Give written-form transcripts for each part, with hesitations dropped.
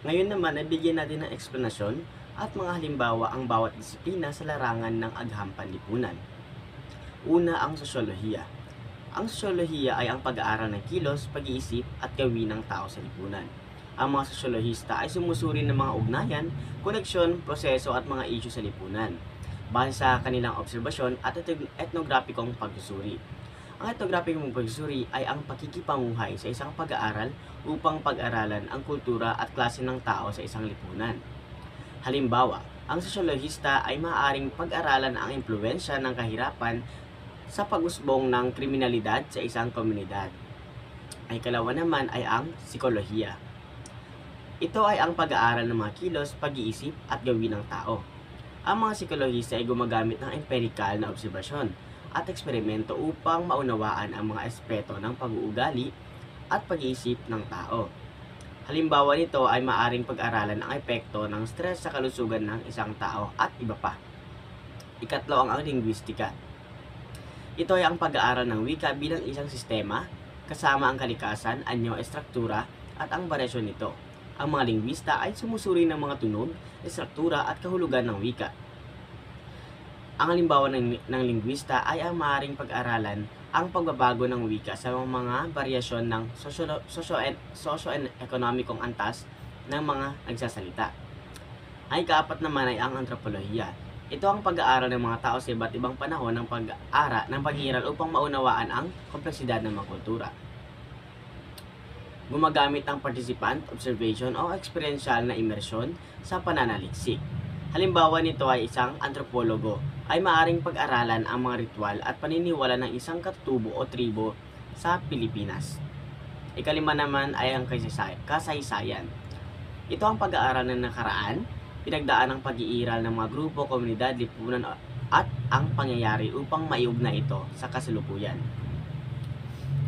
Ngayon naman ay bigyan natin ng eksplanasyon at mga halimbawa ang bawat disiplina sa larangan ng agham panlipunan. Una, ang sosyolohiya. Ang sosyolohiya ay ang pag-aaral ng kilos, pag-iisip at gawin ng tao sa lipunan. Ang mga sosyolohista ay sumusuri ng mga ugnayan, koneksyon, proseso at mga isyu sa lipunan base sa kanilang obserbasyon at etnograpikong pagsusuri. Ang etnograpikong pagsusuri ay ang pakikipamuhay sa isang pag-aaral upang pag-aralan ang kultura at klase ng tao sa isang lipunan. Halimbawa, ang sosyolohista ay maaaring pag-aralan ang impluwensya ng kahirapan sa pag-usbong ng kriminalidad sa isang komunidad. Ay ikalawa naman ay ang psikolohiya. Ito ay ang pag-aaral ng mga kilos, pag-iisip at gawin ng tao. Ang mga psikolohista ay gumagamit ng empirikal na obserbasyon at eksperimento upang maunawaan ang mga aspeto ng pag-uugali at pag-iisip ng tao. Halimbawa nito ay maaring pag-aralan ang epekto ng stress sa kalusugan ng isang tao at iba pa. Ikatlo ang linguistika. Ito ay ang pag-aaral ng wika bilang isang sistema, kasama ang kalikasan, anyo, estruktura at ang variasyon nito. Ang mga lingwista ay sumusuri ng mga tunog, estruktura at kahulugan ng wika. Ang halimbawa ng lingwista ay ang maaaring pag-aralan ang pagbabago ng wika sa mga variasyon ng socio-ekonomikong antas ng mga nagsasalita. Ang ikaapat naman ay ang antropolohiya. Ito ang pag-aaral ng mga tao sa iba't ibang panahon ng pag-iiral upang maunawaan ang kompleksidad ng mga kultura. Gumagamit ang participant, observation o experiential na immersyon sa pananaliksik. Halimbawa nito ay isang antropologo ay maaaring pag-aralan ang mga ritual at paniniwala ng isang katutubo o tribo sa Pilipinas. Ikalima naman ay ang kasaysayan. Ito ang pag-aaral ng nakaraan, pinagdaan ng pag-iiral ng mga grupo, komunidad, lipunan at ang pangyayari upang maiugnay ito sa kasalukuyan.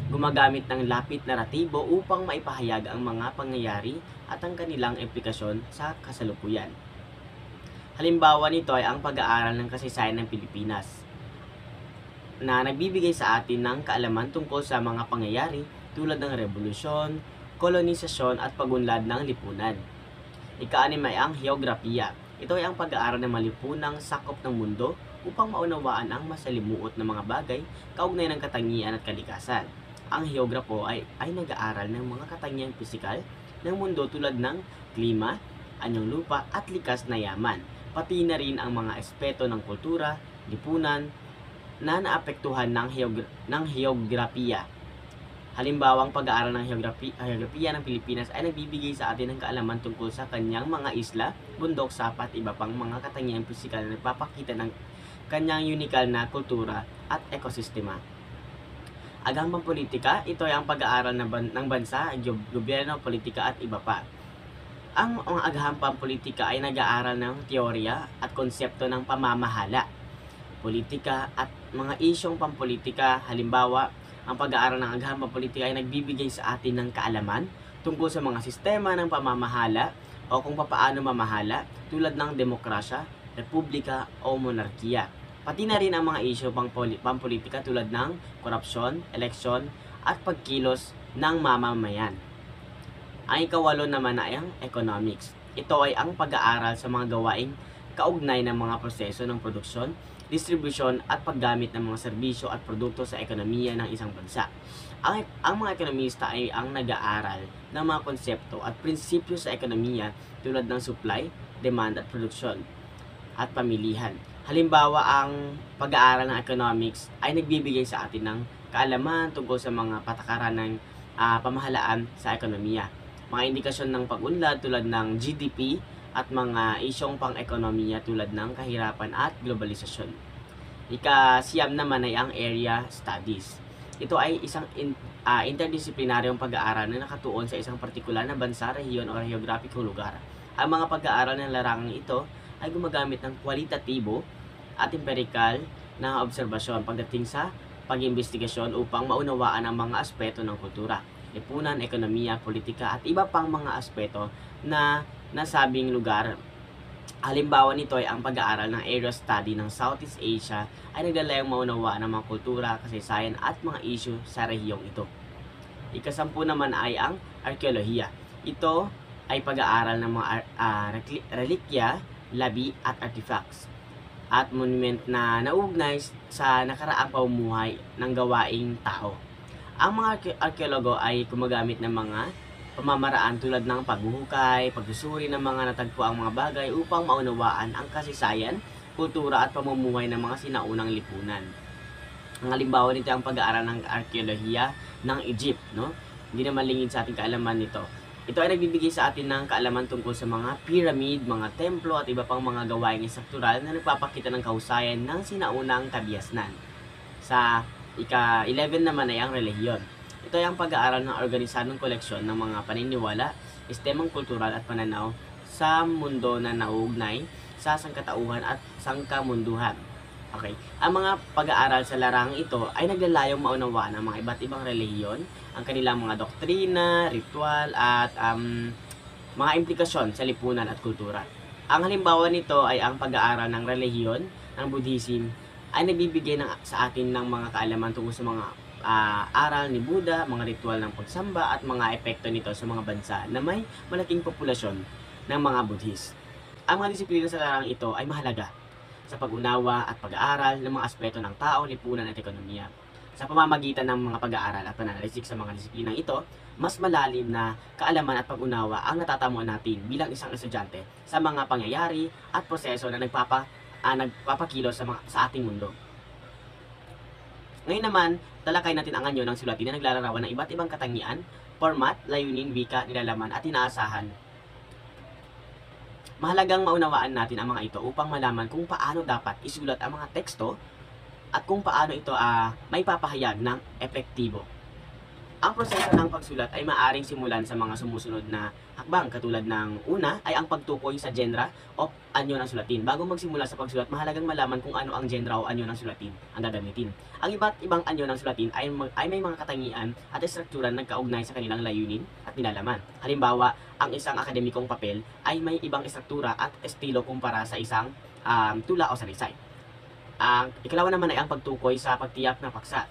Gumagamit ng lapit naratibo upang maipahayag ang mga pangyayari at ang kanilang implikasyon sa kasalukuyan. Halimbawa nito ay ang pag-aaral ng kasaysayan ng Pilipinas na nagbibigay sa atin ng kaalaman tungkol sa mga pangyayari tulad ng revolusyon, kolonisasyon at pagunlad ng lipunan. Ika-anim ay ang heograpiya. Ito ay ang pag-aaral ng malipunang sakop ng mundo upang maunawaan ang masalimuot na mga bagay kaugnay ng katangian at kalikasan. Ang heograpo ay nag-aaral ng mga katangiang pisikal ng mundo tulad ng klima, anyong lupa at likas na yaman, pati na rin ang mga aspeto ng kultura, lipunan na naapektuhan ng heograpiya. Halimbawa, ang pag-aaral ng heograpiya ng Pilipinas ay nagbibigay sa atin ng kaalaman tungkol sa kanyang mga isla, bundok, sapa at iba pang mga katangiang pisikal na nagpapakita ng kanyang unikal na kultura at ekosistema. Agham pampolitika, ito ay ang pag-aaral ng bansa, gobyerno, politika at iba pa. Ang mga agham pampolitika ay nag-aaral ng teorya at konsepto ng pamamahala, politika at mga isyong pampolitika. Halimbawa, ang pag-aaral ng agham pampolitika ay nagbibigay sa atin ng kaalaman tungkol sa mga sistema ng pamamahala o kung paano mamahala tulad ng demokrasya, republika o monarkiya. Pati na rin ang mga isyu pampolitika tulad ng korupsyon, eleksyon at pagkilos ng mamamayan. Ang ikawalo naman ay ang economics. Ito ay ang pag-aaral sa mga gawaing kaugnay ng mga proseso ng produksyon, distribusyon at paggamit ng mga serbisyo at produkto sa ekonomiya ng isang bansa. Ang mga ekonomista ay ang nag-aaral ng mga konsepto at prinsipyo sa ekonomiya tulad ng supply, demand at produksyon at pamilihan. Halimbawa, ang pag-aaral ng economics ay nagbibigay sa atin ng kaalaman tungkol sa mga patakaran ng pamahalaan sa ekonomiya. Mga indikasyon ng pag-unlad tulad ng GDP at mga isyong pang-ekonomiya tulad ng kahirapan at globalisasyon. Ika-siyam naman ay ang area studies. Ito ay isang interdisiplinaryong pag-aaral na nakatuon sa isang partikular na bansa, rehiyon o geographical lugar. Ang mga pag-aaral ng larangang ito ay gumagamit ng kwalitatibo at empirikal na obserbasyon pagdating sa pag-imbestigasyon upang maunawaan ang mga aspeto ng kultura, lipunan, ekonomiya, politika at iba pang mga aspeto na nasabing lugar. Halimbawa nito ay ang pag-aaral ng area study ng Southeast Asia ay naglalayong maunawaan ng mga kultura, kasaysayan at mga issue sa rehiyong ito. Ika-10 naman ay ang arkeolohiya. Ito ay pag-aaral ng mga relikya, labi at artifacts at monument na nauugnay sa nakaraang pamumuhay ng gawaing tao. Ang mga arkeologo ay gumagamit ng mga pamamaraan tulad ng paghuhukay, pagsusuri ng mga natagpuang mga bagay upang maunawaan ang kasaysayan, kultura at pamumuhay ng mga sinaunang lipunan. Ang halimbawa nito ang pag-aaral ng arkeolohiya ng Egypt, no? Hindi naman lingid sa ating kaalaman nito. Ito ay nagbibigay sa atin ng kaalaman tungkol sa mga pyramid, mga templo at iba pang mga gawaing istruktural na nagpapakita ng kahusayan ng sinaunang kabiasnan. Sa ika-11 naman ay ang relihiyon. Ito ay ang pag-aaral ng organisadong koleksyon ng mga paniniwala, sistemang kultural at pananaw sa mundo na nauugnay sa sangkatauhan at sangkamunduhan. Okay. Ang mga pag-aaral sa larang ito ay naglalayong maunawaan ang mga iba't ibang relihiyon, ang kanilang mga doktrina, ritual at mga implikasyon sa lipunan at kultura. Ang halimbawa nito ay ang pag-aaral ng relihiyon ng Buddhism ay nagbibigay sa atin ng mga kaalaman tungkol sa mga aral ni Buddha, mga ritual ng pagsamba at mga epekto nito sa mga bansa na may malaking populasyon ng mga Buddhist. Ang mga disiplina sa larang ito ay mahalaga sa pag-unawa at pag-aaral ng mga aspeto ng tao, lipunan at ekonomiya. Sa pamamagitan ng mga pag-aaral at pananalisik sa mga disiplinang ito, mas malalim na kaalaman at pag-unawa ang natatamo natin bilang isang estudyante sa mga pangyayari at proseso na nagpapakilos sa ating mundo. Ngayon naman, talakay natin ang anyo ng sulatin na naglalarawan ng iba't ibang katangian, format, layunin, wika, nilalaman at inaasahan. Mahalagang maunawaan natin ang mga ito upang malaman kung paano dapat isulat ang mga teksto at kung paano ito may papahayag ng epektibo. Ang proseso ng pagsulat ay maaaring simulan sa mga sumusunod na hakbang katulad ng una ay ang pagtukoy sa genre o anyo ng sulatin. Bago magsimula sa pagsulat, mahalagang malaman kung ano ang genre o anyo ng sulatin ang gagamitin. Ang iba't ibang anyo ng sulatin ay may mga katangian at estruktura na nagkaugnay sa kanilang layunin at nilalaman. Halimbawa, ang isang akademikong papel ay may ibang estruktura at estilo kumpara sa isang tula o salisay. Ang ikalawa naman ay ang pagtukoy sa pagtiyak ng paksa.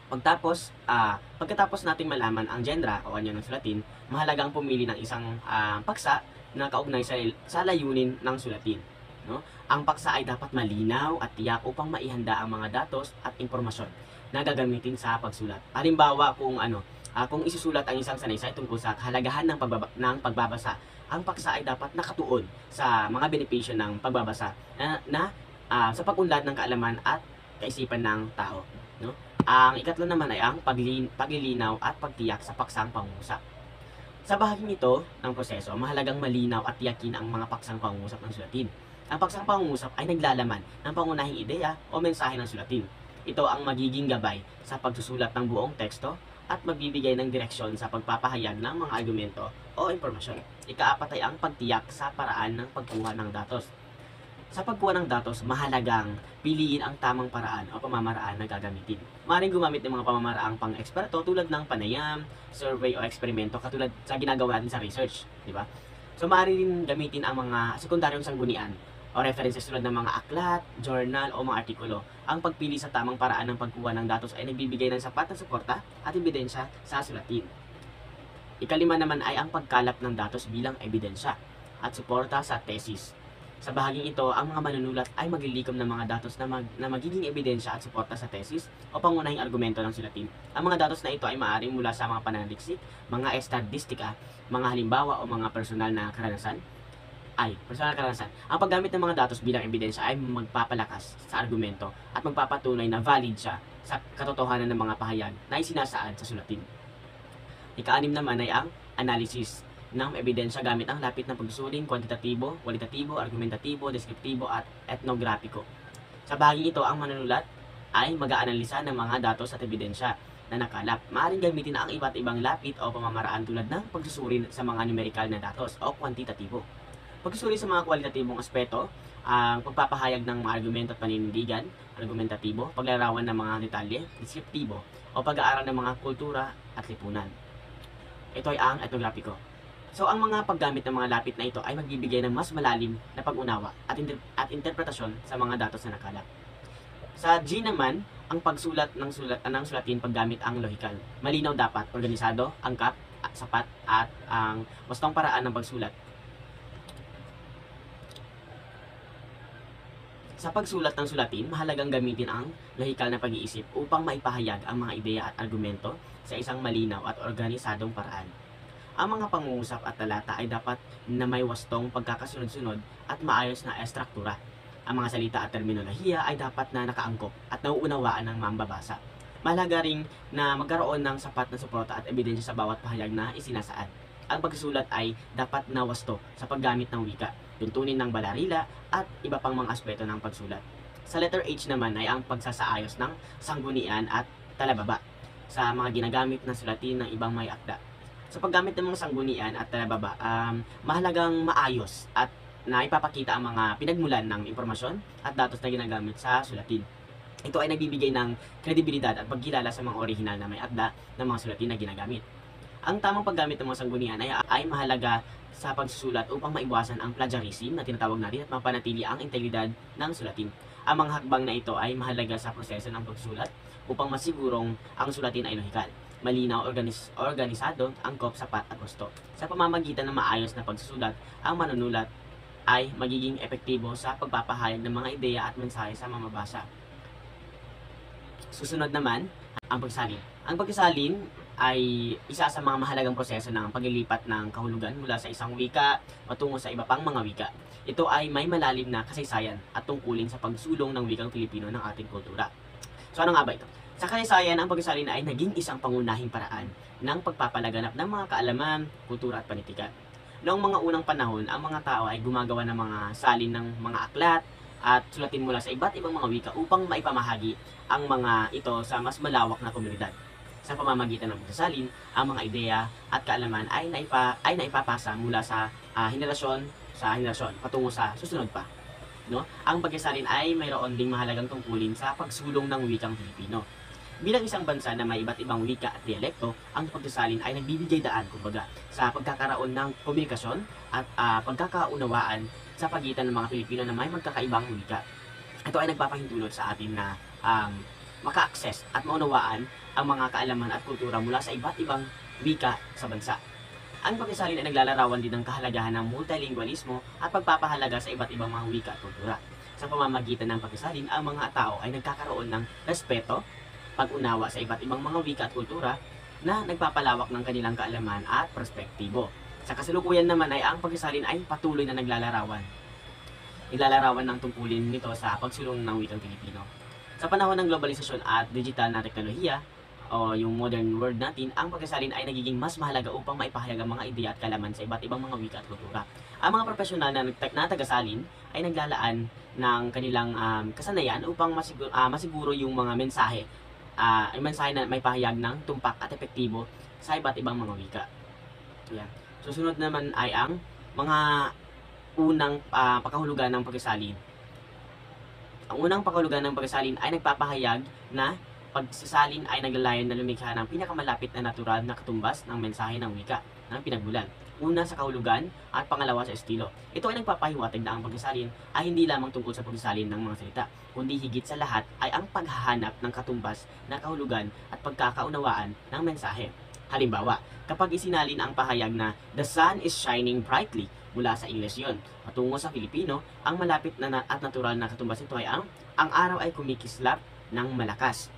Pagkatapos nating malaman ang genre o anyo ng sulatin, mahalagang pumili ng isang paksa na kaugnay sa layunin ng sulatin. No? Ang paksa ay dapat malinaw at tiyak upang maihanda ang mga datos at impormasyon na gagamitin sa pagsulat. Halimbawa, kung isusulat ang isang sanaysay tungkol sa kahalagahan ng pagbabasa, ang paksa ay dapat nakatuon sa mga benepisyo ng pagbabasa sa pag-unlad ng kaalaman at kaisipan ng tao. No? Ang ikatlo naman ay ang paglilinaw at pagtiyak sa paksang pangungusap. Sa bahaging ito ng proseso, mahalagang malinaw at tiyakin ang mga paksang pangungusap ng sulatin. Ang paksang pangungusap ay naglalaman ng pangunahing ideya o mensahe ng sulatin. Ito ang magiging gabay sa pagsusulat ng buong teksto at magbibigay ng direksyon sa pagpapahayag ng mga argumento o impormasyon. Ikaapat ay ang pagtiyak sa paraan ng pagkuha ng datos. Sa pagkuha ng datos, mahalagang piliin ang tamang paraan o pamamaraan na gagamitin. Maaaring gumamit ng mga pamamaraang pang-eksperto tulad ng panayam, survey o eksperimento katulad sa ginagawa natin sa research, di ba? So maaari rin gamitin ang mga sekundaryong sanggunian o references tulad ng mga aklat, journal o mga artikulo. Ang pagpili sa tamang paraan ng pagkuha ng datos ay nagbibigay ng sapat na suporta at ebidensya sa sulatin. Ikalima naman ay ang pagkalap ng datos bilang ebidensya at suporta sa thesis. Sa bahaging ito, ang mga manunulat ay maglilikom ng mga datos na magiging ebidensya at suporta sa thesis o pangunahing argumento ng sulatin. Ang mga datos na ito ay maaaring mula sa mga pananaliksik, mga estadistika, mga halimbawa o mga personal na karanasan. Ang paggamit ng mga datos bilang ebidensya ay magpapalakas sa argumento at magpapatunay na valid siya sa katotohanan ng mga pahayag na isinasaad sa sulatin. Ika-6 naman ay ang analysis ng ebidensya gamit ang lapit ng pagsusuling kwantitatibo, kwalitatibo, argumentatibo, deskriptibo at etnografiko. Sa bahaging ito, ang manunulat ay mag-aanalisa ng mga datos at ebidensya na nakalap. Maaaring gamitin ang iba't ibang lapit o pamamaraan tulad ng pagsusuri sa mga numerikal na datos o kwantitatibo. Pagsusuri sa mga kwalitatibong aspeto, ang pagpapahayag ng mga argumento at paninindigan, argumentatibo, paglarawan ng mga detalye, deskriptibo, o pag-aaral ng mga kultura at lipunan. Ito ay ang etnografiko. So, ang mga paggamit ng mga lapit na ito ay magbibigay ng mas malalim na pag-unawa at interpretasyon sa mga datos na nakalap. Sa G naman, ang pagsulat ng sulatin paggamit ang lohikal. Malinaw dapat, organisado, angkop sapat at ang wastong paraan ng pagsulat. Sa pagsulat ng sulatin, mahalagang gamitin ang lohikal na pag-iisip upang maipahayag ang mga ideya at argumento sa isang malinaw at organisadong paraan. Ang mga pangungusap at talata ay dapat na may wastong pagkakasunod-sunod at maayos na estruktura. Ang mga salita at terminolohiya ay dapat na nakaangkop at nauunawaan ng mambabasa. Mahalaga ring na magkaroon ng sapat na suporta at ebidensya sa bawat pahayag na isinasaad. Ang pagsusulat ay dapat na wasto sa paggamit ng wika, tuntunin ng balarila at iba pang mga aspeto ng pagsulat. Sa letter H naman ay ang pagsasaayos ng sanggunian at talababa sa mga ginagamit na sulatin ng ibang may akda. Sa paggamit ng mga sanggunian at talababa, mahalagang maayos at na ipapakita ang mga pinagmulan ng impormasyon at datos na ginagamit sa sulatin. Ito ay nagbibigay ng kredibilidad at pagkilala sa mga orihinal na may akda ng mga sulatin na ginagamit. Ang tamang paggamit ng mga sanggunian ay mahalaga sa pagsusulat upang maiwasan ang plagiarism na tinatawag natin at mapanatili ang integridad ng sulatin. Ang mga hakbang na ito ay mahalaga sa proseso ng pagsulat upang masigurong ang sulatin ay lohikal, malinaw, organisado, angkop, sapat at gusto. Sa pamamagitan ng maayos na pagsusulat, ang manunulat ay magiging epektibo sa pagpapahayag ng mga ideya at mensahe sa mamabasa. Susunod naman, ang pagsalin. Ang pagsasalin ay isa sa mga mahalagang proseso ng paglilipat ng kahulugan mula sa isang wika patungo sa iba pang mga wika. Ito ay may malalim na kasaysayan at tungkulin sa pagsulong ng wikang Pilipino ng ating kultura. So ano nga ba ito? Sa kasaysayan, ang pagsasalin ay naging isang pangunahing paraan ng pagpapalaganap ng mga kaalaman, kultura at panitikan. Noong mga unang panahon, ang mga tao ay gumagawa ng mga salin ng mga aklat at sulatin mula sa iba't ibang mga wika upang maipamahagi ang mga ito sa mas malawak na komunidad. Sa pamamagitan ng pagsasalin, ang mga ideya at kaalaman ay naipapasa mula sa henerasyon sa henerasyon patungo sa susunod pa. No? Ang pagsasalin ay mayroon ding mahalagang tungkulin sa pagsulong ng wikang Pilipino. Bilang isang bansa na may iba't ibang wika at dialekto, ang pagsasalin ay nagbibigay daan, kumbaga, sa pagkakaroon ng komunikasyon at pagkakaunawaan sa pagitan ng mga Pilipino na may magkakaibang wika. Ito ay nagpapahintulot sa atin na maka-access at maunawaan ang mga kaalaman at kultura mula sa iba't ibang wika sa bansa. Ang pagsasalin ay naglalarawan din ng kahalagahan ng multilingualismo at pagpapahalaga sa iba't ibang mga wika at kultura. Sa pamamagitan ng pagsasalin, ang mga tao ay nagkakaroon ng respeto, pag-unawa sa iba't ibang mga wika at kultura na nagpapalawak ng kanilang kaalaman at perspektibo. Sa kasalukuyan naman ay ang pagsasalin ay patuloy na naglalarawan ng tungkulin nito sa pagsulong ng wikang Pilipino. Sa panahon ng globalisasyon at digital na teknolohiya, o yung modern world natin, ang pagsasalin ay nagiging mas mahalaga upang maipahayag ang mga ideya at kaalaman sa iba't ibang mga wika at kultura. Ang mga profesional na tagasalin ay naglalaan ng kanilang kasanayan upang masiguro yung mga mensahe, na may pahayag ng tumpak at epektibo sa iba't ibang mga wika. Yan. Susunod naman ay ang mga unang pakahulugan ng pagsasalin. Ang unang pakahulugan ng pagsasalin ay nagpapahayag na pagsasalin ay naglalayon na lumikha ng pinakamalapit na natural na katumbas ng mensahe ng wika ng pinagmulan. Una sa kahulugan at pangalawa sa estilo. Ito ay nagpapahiwatig na ang pagsasalin ay hindi lamang tungkol sa pagsasalin ng mga salita, kundi higit sa lahat ay ang paghahanap ng katumbas na kahulugan at pagkakaunawaan ng mensahe. Halimbawa, kapag isinalin ang pahayag na "The sun is shining brightly" mula sa Ingles yon, patungo sa Filipino, ang malapit na at natural na katumbas nito ay ang araw ay kumikislap ng malakas.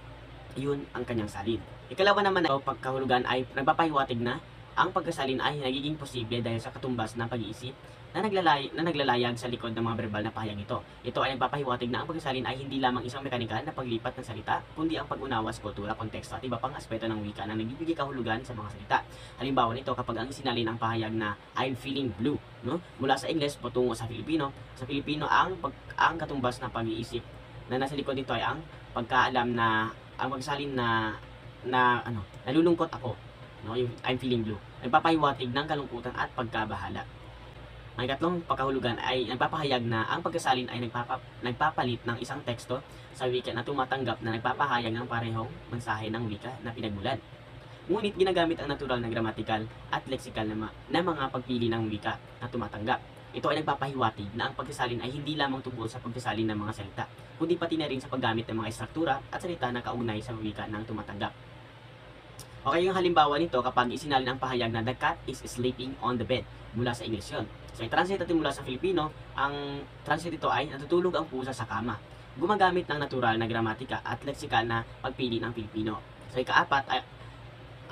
Yun ang kanyang salin. Ikalawa naman ay pagkahulugan ay nagpapahiwatig na ang pagkasalin ay nagiging posible dahil sa katumbas ng pag-iisip na naglalayag sa likod ng mga verbal na pahayag ito. Ito ay nagpapahiwatig na ang pagkasalin ay hindi lamang isang mekanikal na paglipat ng salita, kundi ang pag-unawa sa kultura, konteksto at iba pang aspeto ng wika na nagbibigay kahulugan sa mga salita. Halimbawa nito kapag ang isinalin ang pahayag na "I'm feeling blue", no? Mula sa Ingles patungo sa Filipino. Sa Filipino ang katumbas ng pag-iisip na nasa likod nito ay ang pagkaalam na ang pagsalin na nalulungkot ako, no, yung "I'm feeling blue", nagpapahiwatig ng kalungkutan at pagkabahala. Ang ikatlong pakahulugan ay nagpapahayag na ang pagkasalin ay nagpapalit ng isang teksto sa wika na tumatanggap na nagpapahayag ng parehong mensahe ng wika na pinagmulan. Ngunit ginagamit ang natural na gramatikal at leksikal na mga pagpili ng wika na tumatanggap. Ito ay nagpapahiwatig na ang pagsasalin ay hindi lamang tungkol sa pagsasalin ng mga salita, kundi pati na rin sa paggamit ng mga estruktura at salita na kaugnay sa wika ng tumatanggap. Okay, yung halimbawa nito kapag isinalin ang pahayag na the cat is sleeping on the bed. Mula sa English yun. So, i-translate natin mula sa Filipino, ang translate ito ay natutulog ang pusa sa kama. Gumagamit ng natural na gramatika at leksikal na pagpili ng Filipino. So, ikaapat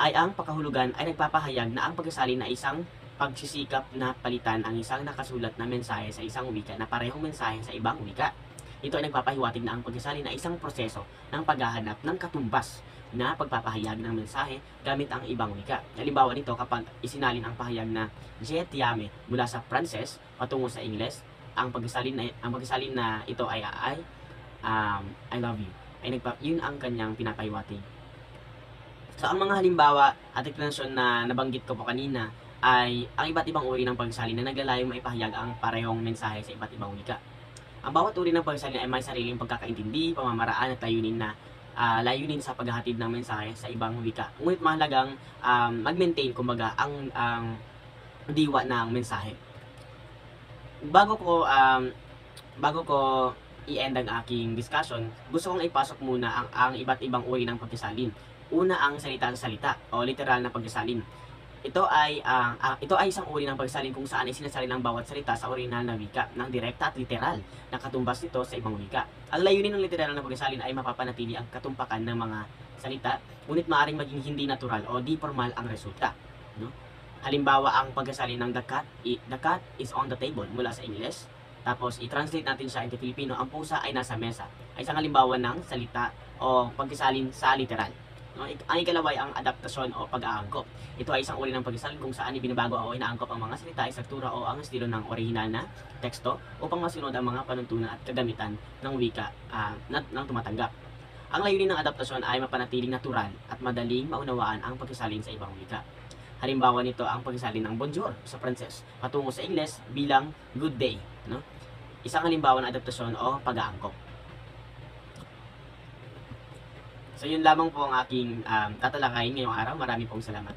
ay ang pakahulugan ay nagpapahayag na ang pagkasalin na isang pagsisikap na palitan ang isang nakasulat na mensahe sa isang wika na parehong mensahe sa ibang wika. Ito ay nagpapahiwatig na ang pagkasalin na isang proseso ng paghahanap ng katumbas na pagpapahayag ng mensahe gamit ang ibang wika. Halimbawa nito kapag isinalin ang pahayag na Je t'aime mula sa Pranses patungo sa Ingles, ang pagkasalin na ito ay I love you. Yun ang kanyang pinapahiwatig. So ang mga halimbawa at eksplanasyon na nabanggit ko po kanina ay ang iba't ibang uri ng pagkasalin na naglalayong maipahayag ang parehong mensahe sa iba't ibang wika. Ang bawat uri ng pagkasalin ay may sariling pagkakaintindi, pamamaraan at layunin sa paghahatid ng mensahe sa ibang wika. Ngunit mahalagang mag-maintain kumbaga ang diwa ng mensahe. Bago ko i-end ang aking discussion, gusto kong ipasok muna ang iba't ibang uri ng pagkasalin. Una, ang salita o literal na pagkasalin. Ito ay isang uri ng pagsalin kung saan isinasalin ang bawat salita sa orihinal na wika ng direkta at literal na katumbas nito sa ibang wika. Ang layunin ng literal na pagsalin ay mapapanatili ang katumpakan ng mga salita, ngunit maaaring maging hindi natural o di formal ang resulta. No? Halimbawa, ang pagkasalin ng the cat is on the table mula sa English. Tapos i-translate natin siya into Filipino, ang pusa ay nasa mesa. Ay isang halimbawa ng salita o pagkasalin sa literal. No, ang ikalawa ay ang adaptasyon o pag-aangkop. Ito ay isang uri ng pagkasalin kung saan ibinabago o inaangkop ang mga salita, istruktura o ang estilo ng orihinal na teksto upang masunod ang mga panuntunan at kagamitan ng wika ng tumatanggap. Ang layunin ng adaptasyon ay mapanatiling natural at madaling maunawaan ang pagkasalin sa ibang wika. Halimbawa nito ang pagkasalin ng bonjour sa Pranses patungo sa Ingles bilang good day. No? Isang halimbawa ng adaptasyon o pag-aangkop. So yun lamang po ang aking tatalakayin ngayong araw. Marami pong salamat.